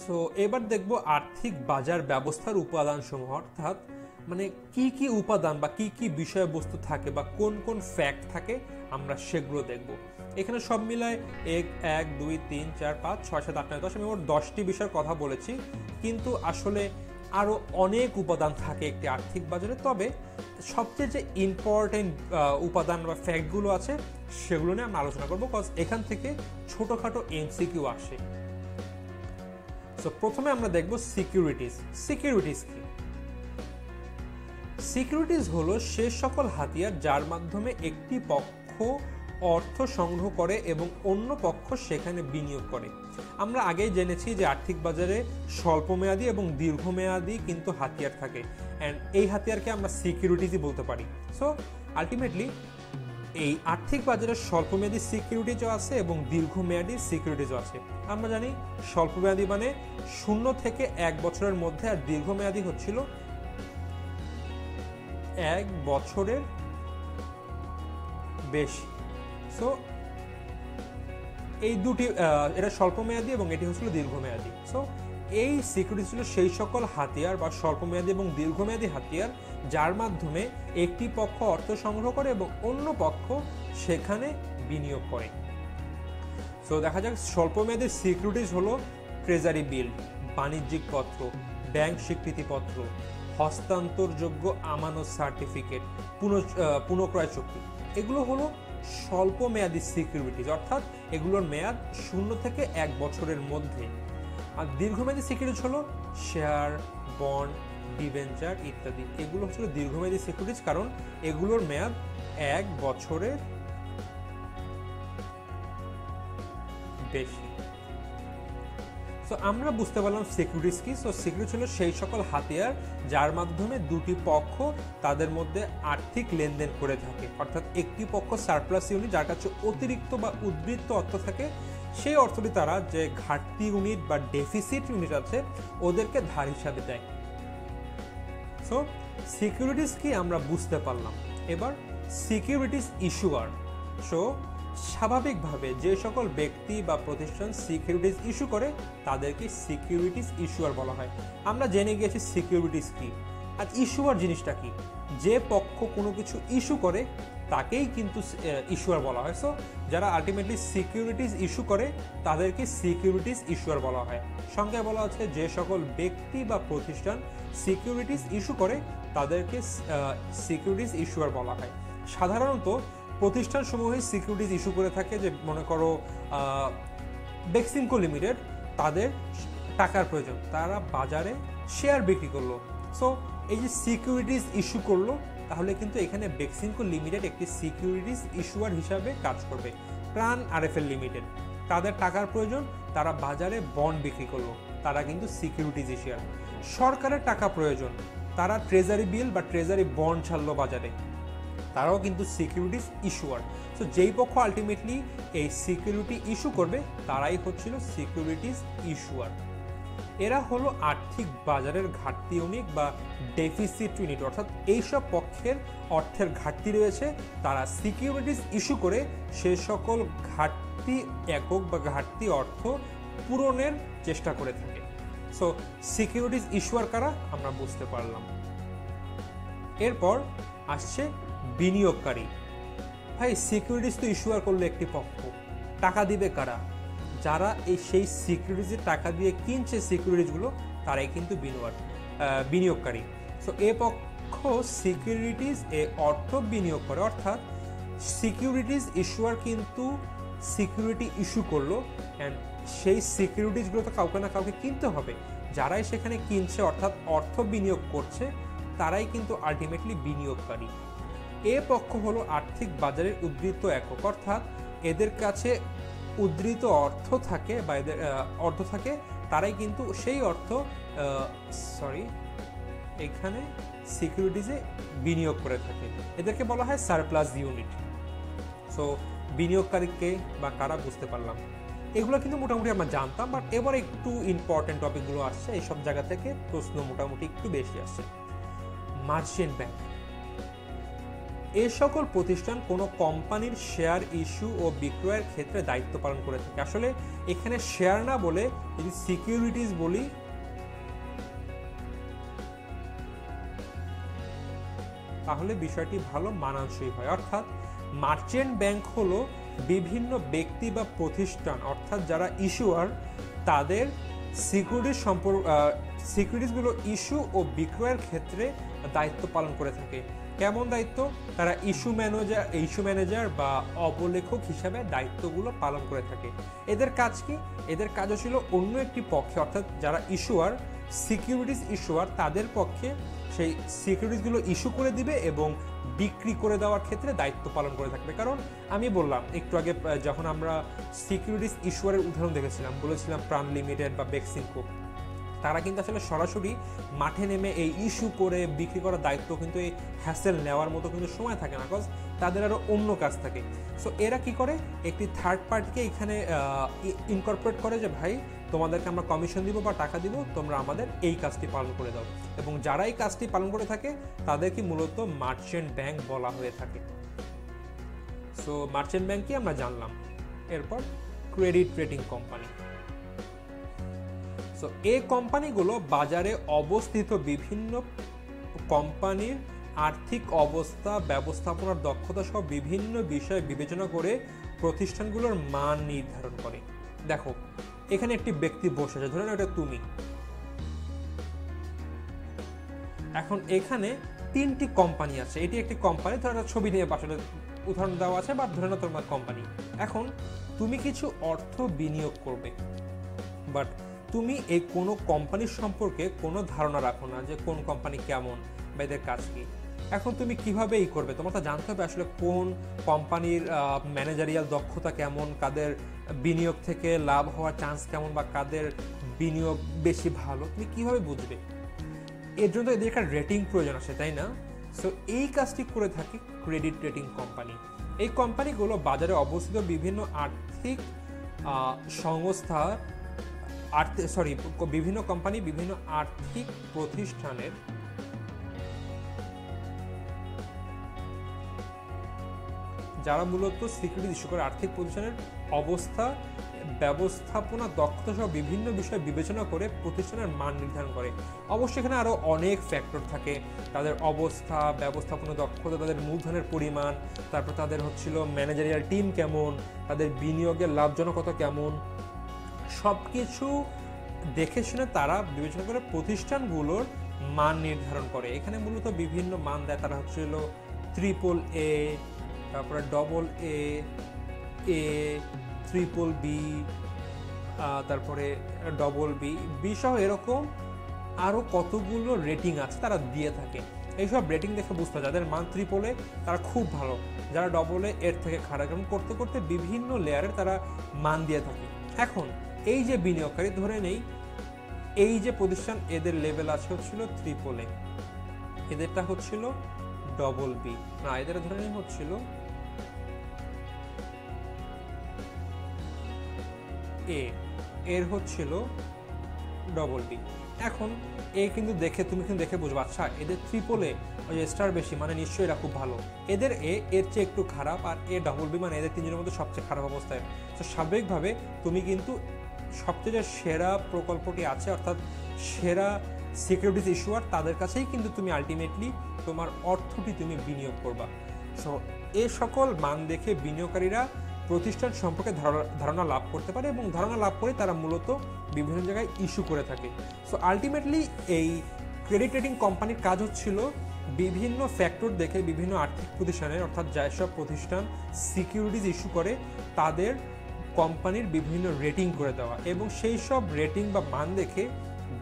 So এবার দেখব আর্থিক বাজার ব্যবস্থার উপাদানসমূহ, অর্থাৎ মানে কি কি উপাদান বা কি কি বিষয়বস্তু থাকে বা কোন কোন ফ্যাক্ট থাকে আমরা সেগুলো দেখব। এখানে সব মিলায় 1, 2, 3, 4, 5, 6, 7, 8, 9, 10 আমি মোট 10টি বিষয়ের কথা বলেছি, কিন্তু আসলে আরও অনেক উপাদান থাকে একটি আর্থিক বাজারে। তবে সবচেয়ে যে ইম্পর্টেন্ট উপাদান বা ফ্যাক্টগুলো আছে সেগুলো নিয়ে আমরা আলোচনা করবো, কজ এখান থেকে ছোটোখাটো এমসিকিউ আসে। সো প্রথমে আমরা দেখব সিকিউরিটিজ। সিকিউরিটিজ কি? সিকিউরিটিজ হলো সে সকল হাতিয়ার যার মাধ্যমে একটি পক্ষ অর্থ সংগ্রহ করে এবং অন্য পক্ষ সেখানে বিনিয়োগ করে। আমরা আগেই জেনেছি যে আর্থিক বাজারে স্বল্পমেয়াদী এবং দীর্ঘমেয়াদী কিন্তু হাতিয়ার থাকে, অ্যান্ড এই হাতিয়ারকে আমরা সিকিউরিটিজই বলতে পারি। সো আলটিমেটলি এই আর্থিক বাজারে স্বল্পমেয়াদী সিকিউরিটিজও আছে এবং দীর্ঘমেয়াদী সিকিউরিটিজও আছে। আমরা জানি স্বল্পমেয়াদী মানে 0 থেকে 1 বছরের মধ্যে, আর দীর্ঘমেয়াদী হচ্ছিল 1 বছরের বেশি। সো এই দুটি, এটা স্বল্পমেয়াদী এবং এটি হচ্ছিল দীর্ঘমেয়াদী। সো এই সিকিউরিটি ছিল সেই সকল হাতিয়ার বা স্বল্পমেয়াদী এবং দীর্ঘমেয়াদী হাতিয়ার যার মাধ্যমে একটি পক্ষ অর্থ সংগ্রহ করে এবং অন্য পক্ষ সেখানে বিনিয়োগ করে। সো দেখা যাক স্বল্পমেয়াদী সিকিউরিটিজ হলো ট্রেজারি বিল, বাণিজ্যিক পত্র, ব্যাংক স্বীকৃতিপত্র, হস্তান্তরযোগ্য আমানত সার্টিফিকেট, পুনঃক্রয় চুক্তি। এগুলো হলো স্বল্পমেয়াদী সিকিউরিটিজ, অর্থাৎ এগুলোর মেয়াদ 0 থেকে 1 বছরের মধ্যে। আর দীর্ঘমেয়াদী সিকিউরিটিজ হলো শেয়ার, বন্ড, ডিবেঞ্চার ইত্যাদি। এগুলো হচ্ছিল দীর্ঘমেয়াদী সিকিউরিটিজ, কারণ এগুলোর মেয়াদ 1 বছরের বেশি। সো আমরা বুঝতে পারলাম সিকিউরিটিজ কি। সো সিকিউরিটিজ হলো সেই সকল হাতিয়ার যার মাধ্যমে দুটি পক্ষ তাদের মধ্যে আর্থিক লেনদেন করে থাকে, অর্থাৎ একটি পক্ষ সারপ্লাস ইউনিট যার কাছে অতিরিক্ত বা উদ্বৃত্ত অর্থ থাকে, সেই অর্থটি তারা যে ঘাটতি ইউনিট বা ডেফিসিট ইউনিট আছে ওদেরকে ধার হিসাবে দেয়। সো সিকিউরিটিজ কি আমরা বুঝতে পারলাম। এবার সিকিউরিটিজ ইস্যুয়ার। সো স্বাভাবিকভাবে যে সকল ব্যক্তি বা প্রতিষ্ঠান সিকিউরিটিজ ইস্যু করে তাদেরকে সিকিউরিটিজ ইস্যুয়ার বলা হয়। আমরা জেনে গিয়েছি সিকিউরিটিজ কি, আর ইস্যুয়ার জিনিসটা কি। যে পক্ষ কোনো কিছু ইস্যু করে তাকেই কিন্তু ইস্যুয়ার বলা হয়। সো যারা আলটিমেটলি সিকিউরিটিজ ইস্যু করে তাদেরকে সিকিউরিটিজ ইস্যুয়ার বলা হয়। সংখ্যায় বলা আছে যে সকল ব্যক্তি বা প্রতিষ্ঠান সিকিউরিটিজ ইস্যু করে তাদেরকে সিকিউরিটিজ ইস্যুয়ার বলা হয়। সাধারণত প্রতিষ্ঠানসমূহে সিকিউরিটিজ ইস্যু করে থাকে, যে মনে করো বেক্সিমকো লিমিটেড, তাদের টাকার প্রয়োজন, তারা বাজারে শেয়ার বিক্রি করলো। সো এই যে সিকিউরিটিজ ইস্যু করলো, তাহলে কিন্তু এখানে বেক্সিমকো লিমিটেড একটি সিকিউরিটিজ ইস্যুয়ার হিসাবে কাজ করবে। প্রাণ আরএফএল লিমিটেড, তাদের টাকার প্রয়োজন, তারা বাজারে বন্ড বিক্রি করলো, তারা কিন্তু সিকিউরিটিজ ইস্যুয়ার। সরকারের টাকা প্রয়োজন, তারা ট্রেজারি বিল বা ট্রেজারি বন্ড ছাড়লো বাজারে, তারাও কিন্তু সিকিউরিটিজ ইস্যুয়ার। সো যেই পক্ষ আলটিমেটলি এই সিকিউরিটি ইস্যু করবে তারাই হচ্ছিল সিকিউরিটিজ ইস্যুয়ার। এরা হলো আর্থিক বাজারের ঘাটতি ইউনিট বা ডেফিসিট ইউনিট, অর্থাৎ এইসব পক্ষের অর্থের ঘাটতি রয়েছে, তারা সিকিউরিটিজ ইস্যু করে সে সকল ঘাটতি একক বা ঘাটতি অর্থ পূরণের চেষ্টা করে থাকে। সো সিকিউরিটিজ ইস্যুয়ার কারা আমরা বুঝতে পারলাম। এরপর আসছে বিনিয়োগকারী। ভাই সিকিউরিটিজ তো ইস্যুয়ার করলে একটি পক্ষ, টাকা দিবে কারা? যারা সেই সিকিউরিটিজের টাকা দিয়ে কিনছে সিকিউরিটিজগুলো, তারাই কিন্তু বিনিয়োগকারী। সো এ পক্ষ সিকিউরিটিজ অর্থ বিনিয়োগ করে, অর্থাৎ সিকিউরিটিজ ইস্যুয়ার কিন্তু সিকিউরিটি ইস্যু করলো, অ্যান্ড সেই সিকিউরিটিজগুলো তো কাউকে না কাউকে কিনতে হবে। যারাই সেখানে কিনছে অর্থাৎ অর্থ বিনিয়োগ করছে, তারাই কিন্তু আলটিমেটলি বিনিয়োগকারী। এ পক্ষ হলো আর্থিক বাজারের উদ্ধৃত একক, অর্থাৎ এদের কাছে উদ্ধৃত অর্থ থাকে বা এদের অর্থ থাকে, তারাই কিন্তু সেই অর্থ এখানে সিকিউরিটিজে বিনিয়োগ করে থাকে। এদেরকে বলা হয় সারপ্লাস ইউনিট। সো বিনিয়োগকারীকে বা কারা বুঝতে পারলাম। এগুলো কিন্তু মোটামুটি আমরা জানতাম, বাট এবার একটু ইম্পর্টেন্ট টপিকগুলো আসছে, এইসব জায়গা থেকে প্রশ্ন মোটামুটি একটু বেশি আসছে। মার্চেন্ট ব্যাংক, এই সকল প্রতিষ্ঠান কোনো কোম্পানির শেয়ার ইস্যু ও বিক্রয়ের ক্ষেত্রে দায়িত্ব পালন করে থাকে। আসলে এখানে শেয়ার না বলে যদি সিকিউরিটিজ বলি, তাহলে বিষয়টি ভালো মানানসই হয়। অর্থাৎ মার্চেন্ট ব্যাংক হলো বিভিন্ন ব্যক্তি বা প্রতিষ্ঠান, অর্থাৎ যারা ইস্যুয়ার, তাদের সিকিউরিটিসগুলো ইস্যু ও বিক্রয়ের ক্ষেত্রে দায়িত্ব পালন করে থাকে। কেমন দায়িত্ব? তারা ইস্যু ম্যানেজার বা অবলেখক হিসাবে দায়িত্বগুলো পালন করে থাকে। এদের কাজ কি? এদের কাজও ছিল অন্য একটি পক্ষে, অর্থাৎ যারা ইস্যুয়ার, সিকিউরিটিস ইস্যুয়ার, তাদের পক্ষে সেই সিকিউরিটিসগুলো ইস্যু করে দিবে এবং বিক্রি করে দেওয়ার ক্ষেত্রে দায়িত্ব পালন করে থাকবে। কারণ আমি বললাম একটু আগে, যখন আমরা সিকিউরিটিস ইস্যুয়ারের উদাহরণ দেখেছিলাম, বলেছিলাম প্রাণ লিমিটেড বা বেক্সিমকো, তারা কিন্তু আসলে সরাসরি মাঠে নেমে এই ইস্যু করে বিক্রি করার দায়িত্ব কিন্তু এই হ্যাসেল নেওয়ার মতো কিন্তু সময় থাকে না, বিকজ তাদের আরও অন্য কাজ থাকে। সো এরা কি করে, একটি থার্ড পার্টিকে এখানে ইনকর্পোরেট করে যে ভাই তোমাদেরকে আমরা কমিশন দিব বা টাকা দিব, তোমরা আমাদের এই কাজটি পালন করে দাও। এবং যারা এই কাজটি পালন করে থাকে তাদেরকে মূলত মার্চেন্ট ব্যাংক বলা হয়ে থাকে। সো মার্চেন্ট ব্যাংকই আমরা জানলাম। এরপর ক্রেডিট রেটিং কোম্পানি। সো এই কোম্পানিগুলো বাজারে অবস্থিত বিভিন্ন কোম্পানির আর্থিক অবস্থা, ব্যবস্থাপনার দক্ষতা সহ বিভিন্ন বিষয় বিবেচনা করে প্রতিষ্ঠানগুলোর মান নির্ধারণ করে। দেখো এখানে একটি ব্যক্তি বসে আছে, ধরে নাও এটা তুমি। এখন এখানে 3টি কোম্পানি আছে, এটি একটি কোম্পানি, ধরে নাও ছবি নিয়ে পাশে উদাহরণ দেওয়া আছে, বা ধরে নাও তোমার কোম্পানি। এখন তুমি কিছু অর্থ বিনিয়োগ করবে, বাট তুমি এই কোনো কোম্পানির সম্পর্কে কোনো ধারণা রাখো না যে কোন কোম্পানি কেমন বা এদের কাজ কি। এখন তুমি কিভাবে এই করবে? তোমার তো জানতে হবে আসলে কোন কোম্পানির ম্যানেজারিয়াল দক্ষতা কেমন, কাদের বিনিয়োগ থেকে লাভ হওয়ার চান্স কেমন, বা কাদের বিনিয়োগ বেশি ভালো, তুমি কিভাবে বুঝবে? এর জন্য এদের একটা রেটিং প্রয়োজন আছে, তাই না? সো এই কাজটি করে থাকে ক্রেডিট রেটিং কোম্পানি। এই কোম্পানিগুলো বাজারে অবস্থিত বিভিন্ন আর্থিক সংস্থা, বিভিন্ন কোম্পানি বিভিন্ন আর্থিক প্রতিষ্ঠানের যারা মূলত সিকিউরিটি ইস্যু করে আর্থিক প্রতিষ্ঠানের অবস্থা, ব্যবস্থাপনা দক্ষতা সহ বিভিন্ন বিষয় বিবেচনা করে প্রতিষ্ঠানের মান নির্ধারণ করে। অবশ্যই এখানে আরও অনেক ফ্যাক্টর থাকে, তাদের অবস্থা, ব্যবস্থাপনা দক্ষতা, তাদের মূলধনের পরিমাণ, তারপর তাদের ম্যানেজারিয়াল টিম কেমন, তাদের বিনিয়োগের লাভজনকতা কেমন, সব কিছু দেখে শুনে তারা বিবেচনা করে প্রতিষ্ঠানগুলোর মান নির্ধারণ করে। এখানে মূলত বিভিন্ন মান দেয়, তারা AAA, তারপরে AA, BBB, তারপরে BB সহ এরকম আরও কতগুলো রেটিং আছে তারা দিয়ে থাকে। এইসব রেটিং দেখে বুঝতে হয় যাদের মান AAA তারা খুব ভালো, যারা AA এর থেকে খারাপ, এবং করতে করতে বিভিন্ন লেয়ারের তারা মান দিয়ে থাকে। এখন এই যে বিনিয়োগকারী, ধরে নেই এই যে প্রতিষ্ঠান, এদের লেভেল আছে AAA, এদেরটা BB, না এদের ধরে নেই A, এর BB। এখন কিন্তু তুমি কিন্তু দেখে বুঝবো, আচ্ছা এদের AAA ওই স্টার বেশি, মানে নিশ্চয়ই এরা খুব ভালো। এদের এর চেয়ে একটু খারাপ, আর BB মানে এদের তিনজনের মধ্যে সবচেয়ে খারাপ অবস্থায়। তো স্বাভাবিকভাবে তুমি কিন্তু সবচেয়ে যে সেরা প্রকল্পটি আছে, অর্থাৎ সেরা সিকিউরিটিস ইস্যুয়ার, তাদের কাছেই কিন্তু তুমি আলটিমেটলি তোমার অর্থটি তুমি বিনিয়োগ করবা। সো এই সকল মান দেখে বিনিয়োগকারীরা প্রতিষ্ঠান সম্পর্কে ধারণা লাভ করতে পারে, এবং ধারণা লাভ করে তারা মূলত বিভিন্ন জায়গায় ইস্যু করে থাকে। সো আলটিমেটলি এই ক্রেডিট রেটিং কোম্পানির কাজ বিভিন্ন ফ্যাক্টর দেখে বিভিন্ন আর্থিক প্রতিষ্ঠানের, অর্থাৎ যেসব প্রতিষ্ঠান সিকিউরিটিজ ইস্যু করে তাদের কোম্পানির বিভিন্ন রেটিং করে দেওয়া, এবং সেই সব রেটিং বা মান দেখে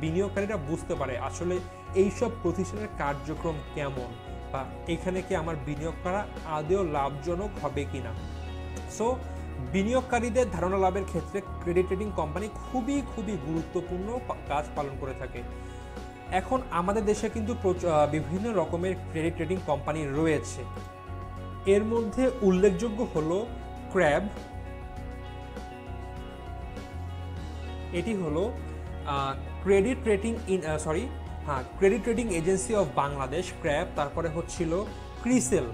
বিনিয়োগকারীরা বুঝতে পারে আসলে এইসব প্রতিষ্ঠানের কার্যক্রম কেমন, বা এখানে কি আমার বিনিয়োগ করা আদৌ লাভজনক হবে কিনা। সো বিনিয়োগকারীদের ধারণা লাভের ক্ষেত্রে ক্রেডিট রেটিং কোম্পানি খুবই খুবই গুরুত্বপূর্ণ কাজ পালন করে থাকে। এখন আমাদের দেশে কিন্তু বিভিন্ন রকমের ক্রেডিট রেটিং কোম্পানি রয়েছে। এর মধ্যে উল্লেখযোগ্য হলো ক্র্যাব, এটি হলো credit rating agency of Bangladesh, crab. তারপরে ক্রিসেল,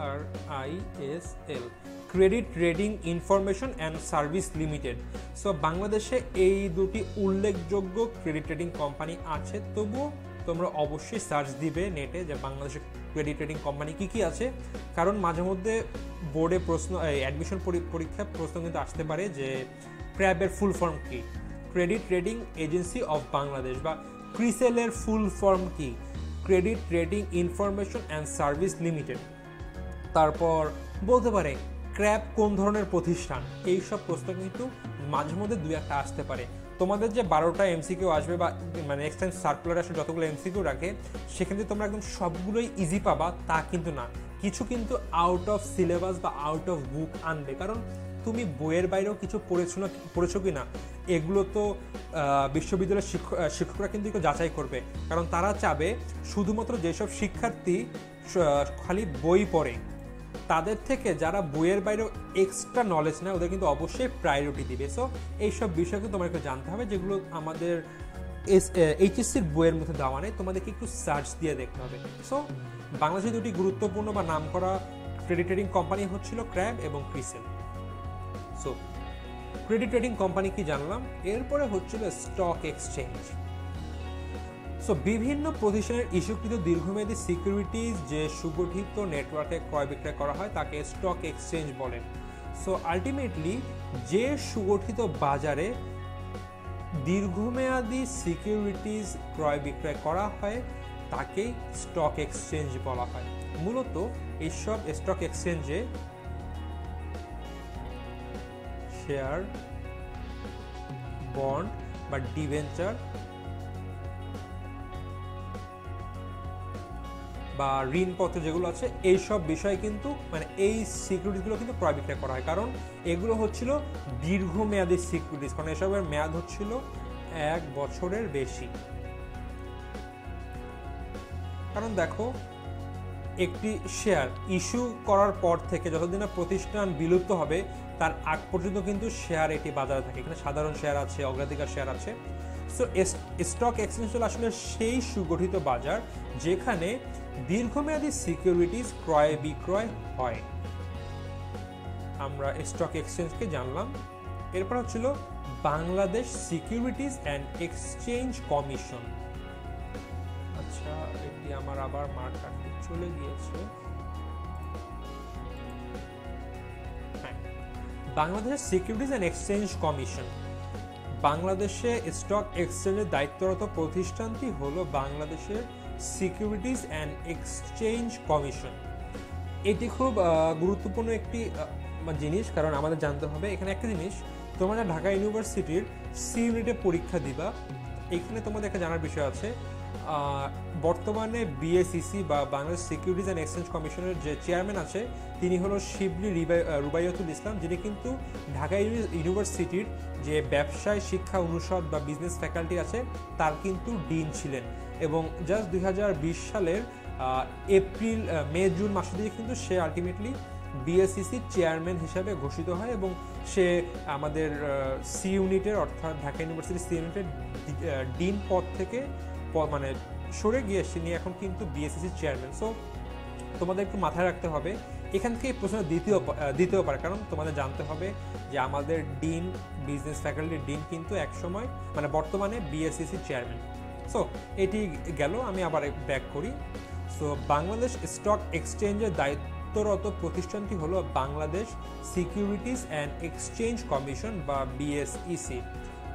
CRISL, credit rating information and service limited. So বাংলাদেশে এই দুটি উল্লেখযোগ্য ক্রেডিট রেটিং কোম্পানি আছে, তবুও তোমরা অবশ্যই সার্চ দিবে নেটে যে বাংলাদেশে ক্রেডিট রেটিং কোম্পানি কী কী আছে, কারণ মাঝে মধ্যে বোর্ডে প্রশ্ন, অ্যাডমিশন পরীক্ষায় প্রশ্ন কিন্তু আসতে পারে যে ক্র্যাবের ফুল ফর্ম কী, credit rating agency of Bangladesh, বা ক্রিসেলের ফুল ফর্ম কী, credit rating information and service limited. তারপর বলতে পারে ক্র্যাব কোন ধরনের প্রতিষ্ঠান, এই সব প্রশ্ন কিন্তু মাঝে মধ্যে দুই একটা আসতে পারে। তোমাদের যে 12টা এমসিকিউ আসবে বা মানে নেক্সট টাইম সার্কুলার আসলে যতগুলো এমসিকিউ রাখে সেখানে তোমরা একদম সবগুলোই ইজি পাবা তা কিন্তু না, কিছু কিন্তু আউট অফ সিলেবাস বা আউট অফ বুক আনবে, কারণ তুমি বইয়ের বাইরেও কিছু পড়েছো কি না এগুলো তো বিশ্ববিদ্যালয়ের শিক্ষকরা কিন্তু একটু যাচাই করবে, কারণ তারা চাবে শুধুমাত্র যেসব শিক্ষার্থী খালি বই পড়ে তাদের থেকে যারা বইয়ের বাইরেও এক্সট্রা নলেজ নেয় ওদের কিন্তু অবশ্যই প্রায়োরিটি দিবে। সো এইসব বিষয়কে তোমাকে জানতে হবে যেগুলো আমাদের এইচএসসির বইয়ের মধ্যে দেওয়া নেই, তোমাদেরকে একটু সার্চ দিয়ে দেখতে হবে। সো বাংলাদেশে দুটি গুরুত্বপূর্ণ বা নামকরা ক্রেডিট রেটিং কোম্পানি হচ্ছিল ক্র্যাব এবং ক্রিসেল। সো ক্রেডিট রেটিং কোম্পানি কি জানলাম, এরপরে হচ্ছিল স্টক এক্সচেঞ্জ। সো বিভিন্ন প্রতিষ্ঠানের ইস্যুকৃত দীর্ঘমেয়াদী সিকিউরিটিজ যে সুগঠিত নেটওয়ার্কে ক্রয় বিক্রয় করা হয় তাকে স্টক এক্সচেঞ্জ বলেন। সো আলটিমেটলি যে সুগঠিত বাজারে দীর্ঘমেয়াদী সিকিউরিটিজ ক্রয় বিক্রয় করা হয় তাকেই স্টক এক্সচেঞ্জ বলা হয়। মূলত এইসব স্টক এক্সচেঞ্জে শেয়ার, বন্ড বা ডিবেঞ্চার বা ঋণপত্র যেগুলো আছে এইসব বিষয় কিন্তু মানে এই সিকিউরিটিগুলো কিন্তু ক্রয় বিক্রয় করা হয়, কারণ এগুলো হচ্ছিল দীর্ঘমেয়াদী সিকিউরিটিজ, কারণ এসবের মেয়াদ হচ্ছিল 1 বছরের বেশি। কারণ দেখো একটি শেয়ার ইস্যু করার পর থেকে যতদিন না প্রতিষ্ঠান বিলুপ্ত হবে তার আগ পর্যন্ত কিন্তু শেয়ার এটি বাজারে থাকে, এখানে সাধারণ শেয়ার আছে, অগ্রাধিকার শেয়ার আছে। সো স্টক এক্সচেঞ্জ হলো আসলে সেই সুগঠিত বাজার যেখানে দীর্ঘমেয়াদী সিকিউরিটিজ ক্রয় বিক্রয় হয়। আমরা স্টক এক্সচেঞ্জকে জানলাম। এরপর হচ্ছিল Bangladesh securities and exchange commission. আচ্ছা, এটি আমার আবার মার্ক চলে গিয়েছে। Bangladesh securities and exchange commission. বাংলাদেশে স্টক এক্সচেঞ্জের দায়িত্বরত প্রতিষ্ঠানটি হলো বাংলাদেশের সিকিউরিটিজ অ্যান্ড এক্সচেঞ্জ কমিশন। এটি খুব গুরুত্বপূর্ণ একটি জিনিস, কারণ আমাদের জানতে হবে এখানে একটা জিনিস, তোমরা ঢাকা ইউনিভার্সিটির সি ইউনিটে পরীক্ষা দিবা, এখানে তোমাদের একটা জানার বিষয় আছে। বর্তমানে বিএসইসি বা বাংলাদেশ সিকিউরিটিজ অ্যান্ড এক্সচেঞ্জ কমিশনের যে চেয়ারম্যান আছে তিনি হলো শিবলি রুবাইয়াতুল ইসলাম, যিনি কিন্তু ঢাকা ইউনিভার্সিটির যে ব্যবসায় শিক্ষা অনুষদ বা বিজনেস ফ্যাকাল্টি আছে তার কিন্তু ডিন ছিলেন, এবং জাস্ট 2020 সালের মে জুন মাসের দিকে কিন্তু সে আলটিমেটলি বিএসইসির চেয়ারম্যান হিসাবে ঘোষিত হয়, এবং সে আমাদের সি ইউনিটের অর্থাৎ ঢাকা ইউনিভার্সিটির সি ইউনিটের ডিন পদ থেকে মানে সরে গিয়ে সে নিয়ে এখন কিন্তু বিএসইসির চেয়ারম্যান। সো তোমাদের একটু মাথায় রাখতে হবে, এখান থেকে প্রশ্ন দিতেও পারে, কারণ তোমাদের জানতে হবে যে আমাদের ডিন, বিজনেস ফ্যাকাল্টির ডিন কিন্তু একসময় মানে বর্তমানে বিএসইসির চেয়ারম্যান। সো এটি গেল, আমি আবার ব্যাক করি। সো বাংলাদেশ স্টক এক্সচেঞ্জের দায়িত্বরত প্রতিষ্ঠানটি হলো Bangladesh securities and exchange commission বা বিএসইসি।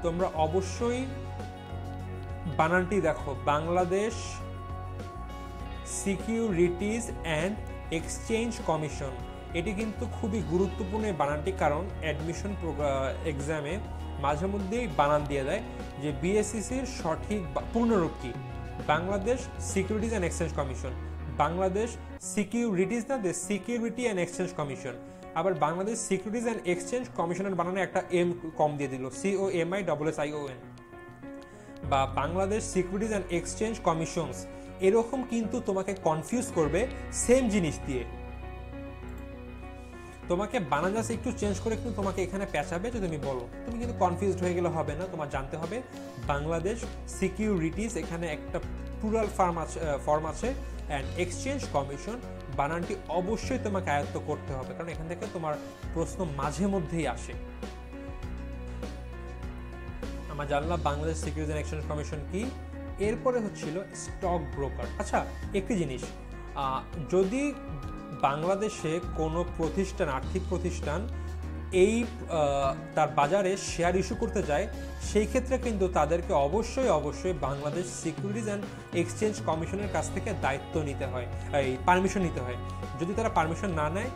তোমরা অবশ্যই বানানটি দেখো, Bangladesh securities and exchange commission. এটি কিন্তু খুবই গুরুত্বপূর্ণ বানানটি, কারণ অ্যাডমিশন এক্সামে মাঝে মধ্যেই বানান দিয়ে দেয় যে বিএসইসির সঠিক পূর্ণরূপ কি, Bangladesh securities and exchange commission. Bangladesh securities না, সিকিউরিটি অ্যান্ড এক্সচেঞ্জ কমিশন। আবার বাংলাদেশ সিকিউরিটিজ অ্যান্ড এক্সচেঞ্জ কমিশনের বানানে একটা এম কম দিয়ে দিল, COMISSION, বা Bangladesh securities and exchange commissions. এরকম কিন্তু তোমাকে কনফিউজ করবে সেম জিনিস দিয়ে, তোমাকে বানান জাস্ট একটু চেঞ্জ করে কিন্তু তোমাকে এখানে পেঁচাবে যে তুমি বলো, তুমি কিন্তু কনফিউজড হয়ে গেলে হবে না। তোমার জানতে হবে বাংলাদেশ সিকিউরিটিজ, এখানে একটা প্লুরাল ফর্ম আছে, অ্যান্ড এক্সচেঞ্জ কমিশন বানানটি অবশ্যই তোমাকে আয়ত্ত করতে হবে, কারণ এখান থেকে তোমার প্রশ্ন মাঝে মধ্যেই আসে। আমরা জানলাম Bangladesh securities and exchange commission কি। এরপরে হচ্ছিল স্টক ব্রোকার। আচ্ছা, একটি জিনিস, যদি বাংলাদেশে কোনো প্রতিষ্ঠান, আর্থিক প্রতিষ্ঠান এই তার বাজারে শেয়ার ইস্যু করতে যায়, সেই ক্ষেত্রে কিন্তু তাদেরকে অবশ্যই বাংলাদেশ সিকিউরিটিজ অ্যান্ড এক্সচেঞ্জ কমিশনের কাছ থেকে দায়িত্ব নিতে হয়, এই পারমিশন নিতে হয়। যদি তারা পারমিশন না নেয়,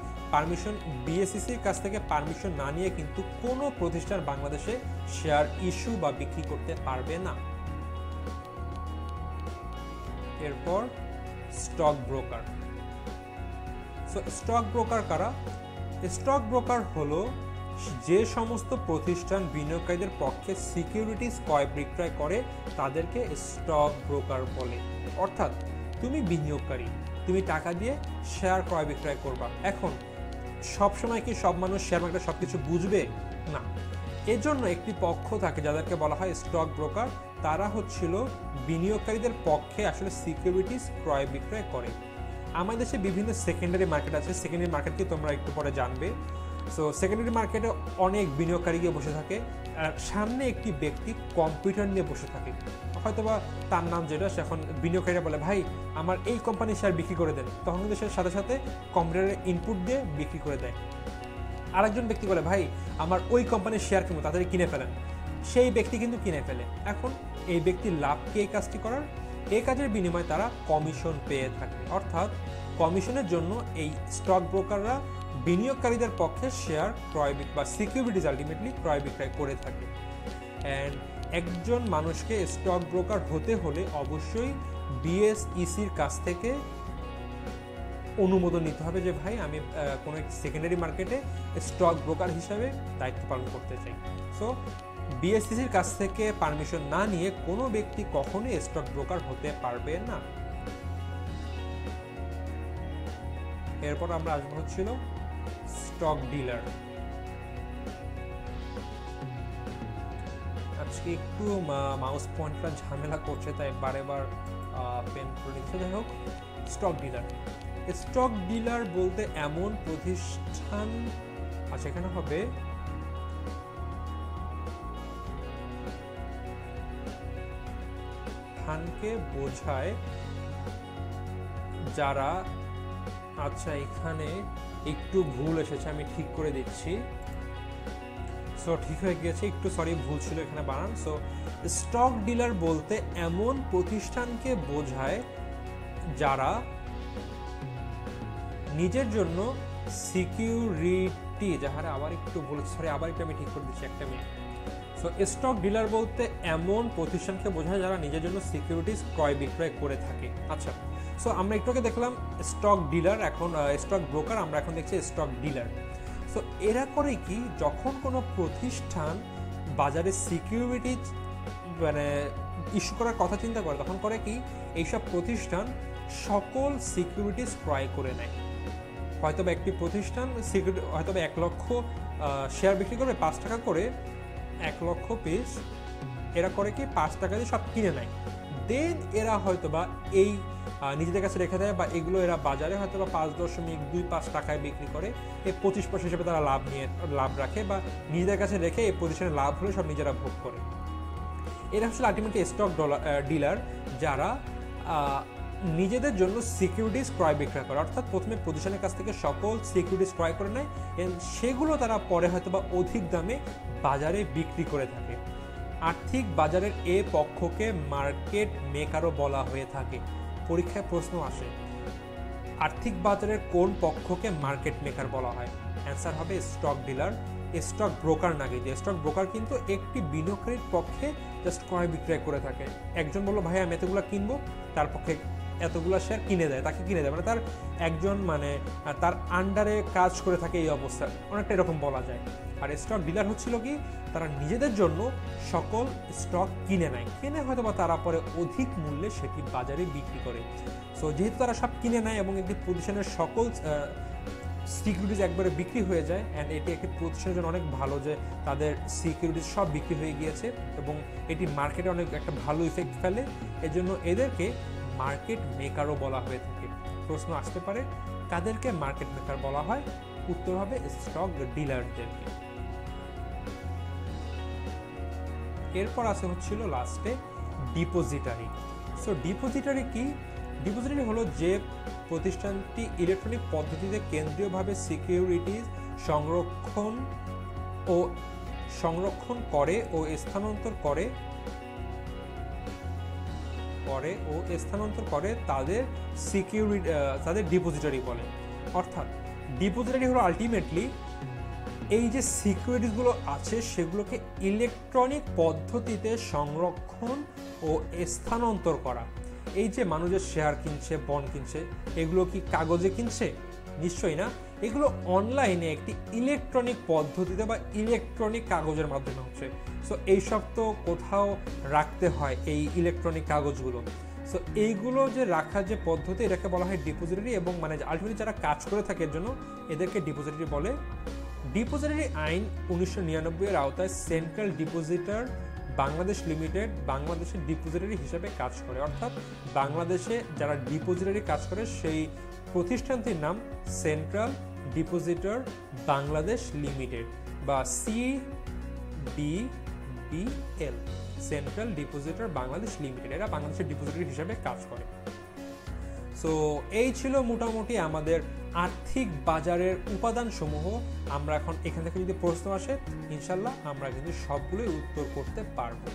বিএসইসির কাছ থেকে পারমিশন না নিয়ে কিন্তু কোনো প্রতিষ্ঠান বাংলাদেশে শেয়ার ইস্যু বা বিক্রি করতে পারবে না। এরপর stock broker. So stock broker কারা? স্টক ব্রোকার হলো যে সমস্ত প্রতিষ্ঠান বিনিয়োগকারীদের পক্ষে সিকিউরিটিজ ক্রয় বিক্রয় করে, তাদেরকে স্টক ব্রোকার বলে। অর্থাৎ তুমি বিনিয়োগকারী, তুমি টাকা দিয়ে শেয়ার ক্রয় বিক্রয় করবা। এখন সবসময় কি সব মানুষ শেয়ার মার্কেটে সবকিছু বুঝবে? না। এর জন্য একটি পক্ষ থাকে যাদেরকে বলা হয় স্টক ব্রোকার। তারা হচ্ছিল বিনিয়োগকারীদের পক্ষে আসলে সিকিউরিটিজ ক্রয় বিক্রয় করে। আমাদের দেশে বিভিন্ন সেকেন্ডারি মার্কেট আছে। সেকেন্ডারি মার্কেট কি তোমরা একটু পরে জানবে। সো সেকেন্ডারি মার্কেটে অনেক বিনিয়োগকারী গিয়ে বসে থাকে, সামনে একটি ব্যক্তি কম্পিউটার নিয়ে বসে থাকে, হয়তোবা তার নাম যেটা, সে এখন বিনিয়োগকারীরা বলে ভাই আমার এই কোম্পানির শেয়ার বিক্রি করে দেন, তখন কিন্তু সে সাথে সাথে কম্পিউটারের ইনপুট দিয়ে বিক্রি করে দেয়। আরেকজন ব্যক্তি বলে ভাই আমার ওই কোম্পানির শেয়ার কিনবো, তাদের কিনে ফেলেন, সেই ব্যক্তি কিন্তু কিনে ফেলে। এখন এই ব্যক্তির লাভ কি এই কাজটি করার? এই কাজের বিনিময়ে তারা কমিশন পেয়ে থাকে। অর্থাৎ কমিশনের জন্য এই স্টক ব্রোকাররা বিনিয়োগকারীদের পক্ষে শেয়ার ক্রয় বা সিকিউরিটিজ আলটিমেটলি ক্রয় বিক্রয় করে থাকে। অ্যান্ড একজন মানুষকে স্টক ব্রোকার হতে হলে অবশ্যই বিএসইসির কাছ থেকে অনুমোদন নিতে হবে যে ভাই আমি কোনো এক সেকেন্ডারি মার্কেটে স্টক ব্রোকার হিসাবে দায়িত্ব পালন করতে চাই। সো বিএসইসির কাছ থেকে পারমিশন না নিয়ে কোনো ব্যক্তি কখনোই স্টক ব্রোকার হতে পারবে না। এরপর আমরা আসবো হচ্ছিল স্টক ডিলার। আজকে একটু মাউস পয়েন্টটা ঝামেলা করছে, তাই বারেবার পেন করে নিচ্ছে। যাই হোক, স্টক ডিলার। স্টক ডিলার বলতে এমন প্রতিষ্ঠান, আচ্ছা এখানে হবে কে বোঝায় যারা, আচ্ছা এখানে একটু ভুল এসেছে, আমি ঠিক করে দিচ্ছি। সো ঠিক হয়ে গিয়েছে, একটু সরি ভুল ছিল এখানে বানান। সো স্টক ডিলার বলতে এমন প্রতিষ্ঠানকে বোঝায় যারা নিজের জন্য সিকিউরিটি, যাহারা আবার একটু বলেছি, সরি আবার একটু আমি ঠিক করে দিচ্ছি, একটা মিনিট। সো স্টক ডিলার বলতে এমন প্রতিষ্ঠানকে বোঝায় যারা নিজের জন্য সিকিউরিটিজ ক্রয় বিক্রয় করে থাকে। আচ্ছা, সো আমরা একটু আগে দেখলাম স্টক ডিলার, এখন স্টক ব্রোকার, আমরা এখন দেখছি স্টক ডিলার। সো এরা করে কি, যখন কোনো প্রতিষ্ঠান বাজারে সিকিউরিটিজ মানে ইস্যু করার কথা চিন্তা করে, তখন করে কি এইসব প্রতিষ্ঠান সকল সিকিউরিটিজ ক্রয় করে নেয়। হয়তোবা একটি প্রতিষ্ঠান সিকিউরিটি হয়তোবা 1 লক্ষ শেয়ার বিক্রি করবে 5 টাকা করে, 1 লক্ষ পিস, এরা করে কি 5 টাকা দিয়ে সব কিনে নেয়। দেন এরা হয়তোবা এই নিজেদের কাছে রেখে দেয়, বা এগুলো এরা বাজারে হয়তোবা 5.25 টাকায় বিক্রি করে, এই 25% হিসেবে তারা লাভ রাখে, বা নিজেদের কাছে রেখে এই পজিশনে লাভ হলে সব নিজেরা ভোগ করে। এরা আসলে আলটিমেটলি স্টক ডিলার, যারা নিজেদের জন্য সিকিউরিটিজ ক্রয় বিক্রয় করে। অর্থাৎ প্রথমে প্রতিষ্ঠানের কাছ থেকে সকল সিকিউরিটিজ ক্রয় করে নেয়, সেগুলো তারা পরে হয়তোবা অধিক দামে বাজারে বিক্রি করে থাকে। আর্থিক বাজারের এ পক্ষকে মার্কেট মেকারও বলা হয়ে থাকে। পরীক্ষায় প্রশ্ন আসে, আর্থিক বাজারের কোন পক্ষকে মার্কেট মেকার বলা হয়? অ্যান্সার হবে স্টক ডিলার। স্টক ব্রোকার না, কিন্তু স্টক ব্রোকার কিন্তু একটি বিনিয়োগকারীর পক্ষে জাস্ট ক্রয় বিক্রয় করে থাকে। একজন বললো ভাই আমি এতগুলো কিনবো, তার পক্ষে এতগুলো শেয়ার কিনে দেয়, তাকে কিনে দেয়, মানে তার একজন মানে তার আন্ডারে কাজ করে থাকে, এই অবস্থা অনেকটা এরকম বলা যায়। আর স্টক ডিলার হচ্ছিল কি, তারা নিজেদের জন্য সকল স্টক কিনে নেয়, কিনে হয়তো বা তারা পরে অধিক মূল্যে সেটি বাজারে বিক্রি করে। সো যেহেতু তারা সব কিনে নেয় এবং একটি প্রতিষ্ঠানের সকল সিকিউরিটিজ একবারে বিক্রি হয়ে যায়, অ্যান্ড এটি একটি প্রতিষ্ঠানের জন্য অনেক ভালো যে তাদের সিকিউরিটিজ সব বিক্রি হয়ে গিয়েছে এবং এটি মার্কেটে অনেক একটা ভালো ইফেক্ট ফেলে, এজন্য এদেরকে মার্কেট মেকারও বলা হয়ে থাকে। প্রশ্ন আসতে পারে কাদেরকে মার্কেট মেকার বলা হয়? উত্তর হবে স্টক ডিলারদেরকে। এরপর আছে হচ্ছিল লাস্টে ডিপোজিটারি। সো ডিপোজিটারি কি? ডিপোজিটারি হলো যে প্রতিষ্ঠানটি ইলেকট্রনিক পদ্ধতিতে কেন্দ্রীয়ভাবে সিকিউরিটিজ সংরক্ষণ করে ও স্থানান্তর করে তাদের তাদের ডিপোজিটারি বলে। অর্থাৎ ডিপোজিটারি হলো আলটিমেটলি এই যে সিকিউরিটিসগুলো আছে সেগুলোকে ইলেকট্রনিক পদ্ধতিতে সংরক্ষণ ও স্থানান্তর করা। এই যে মানুষের শেয়ার কিনছে, বন্ড কিনছে, এগুলো কি কাগজে কিনছে? নিশ্চয়ই না। এগুলো অনলাইনে একটি ইলেকট্রনিক পদ্ধতিতে বা ইলেকট্রনিক কাগজের মাধ্যমে হচ্ছে। সো এইসব তো কোথাও রাখতে হয় এই ইলেকট্রনিক কাগজগুলো। সো এইগুলো যে রাখার যে পদ্ধতি, এটাকে বলা হয় ডিপোজিটারি। এবং মানে আলটিমেটলি যারা কাজ করে থাকে এর জন্য এদেরকে ডিপোজিটারি বলে। ডিপোজিটারি আইন 1999 এর আওতায় সেন্ট্রাল ডিপোজিটর বাংলাদেশ লিমিটেড বাংলাদেশের ডিপোজিটারি হিসেবে কাজ করে। অর্থাৎ বাংলাদেশে যারা ডিপোজিটারি কাজ করে সেই প্রতিষ্ঠানটির নাম সেন্ট্রাল ডিপোজিটর বাংলাদেশ লিমিটেড বা CDBL, central depositor Bangladesh limited. এরা বাংলাদেশের ডিপোজিটরি হিসেবে কাজ করে। সো এই ছিল মোটামুটি আমাদের আর্থিক বাজারের উপাদানসমূহ। আমরা এখন এখান থেকে যদি প্রশ্ন আসে ইনশাল্লাহ আমরা কিন্তু সবগুলোই উত্তর করতে পারবো।